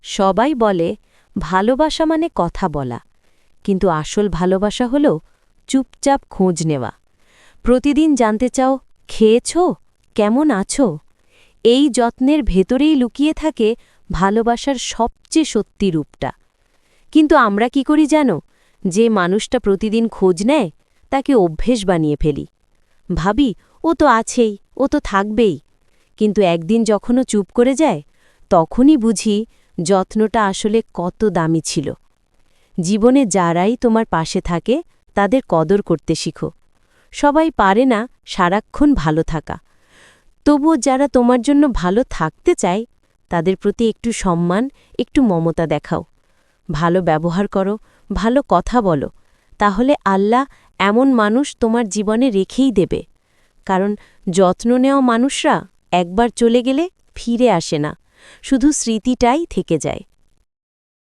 সবাই বলে ভালোবাসা মানে কথা বলা, কিন্তু আসল ভালোবাসা হল চুপচাপ খোঁজ নেওয়া। প্রতিদিন জানতে চাও খেয়েছ, কেমন আছো। এই যত্নের ভেতরেই লুকিয়ে থাকে ভালোবাসার সবচেয়ে সত্যি রূপটা। কিন্তু আমরা কি করি জানো, যে মানুষটা প্রতিদিন খোঁজ নেয় তাকে অভ্যেস বানিয়ে ফেলি। ভাবি ও তো আছেই, ও তো থাকবেই। কিন্তু একদিন যখনও চুপ করে যায়, তখনই বুঝি যত্নটা আসলে কত দামি ছিল। জীবনে যারাই তোমার পাশে থাকে তাদের কদর করতে শিখো। সবাই পারে না সারাক্ষণ ভালো থাকা, তবুও যারা তোমার জন্য ভালো থাকতে চায় তাদের প্রতি একটু সম্মান, একটু মমতা দেখাও। ভালো ব্যবহার করো, ভালো কথা বলো, তাহলে আল্লাহ এমন মানুষ তোমার জীবনে রেখেই দেবে। কারণ যত্ন নেওয়া মানুষরা একবার চলে গেলে ফিরে আসে না, শুধু স্মৃতিটাই থেকে যায়।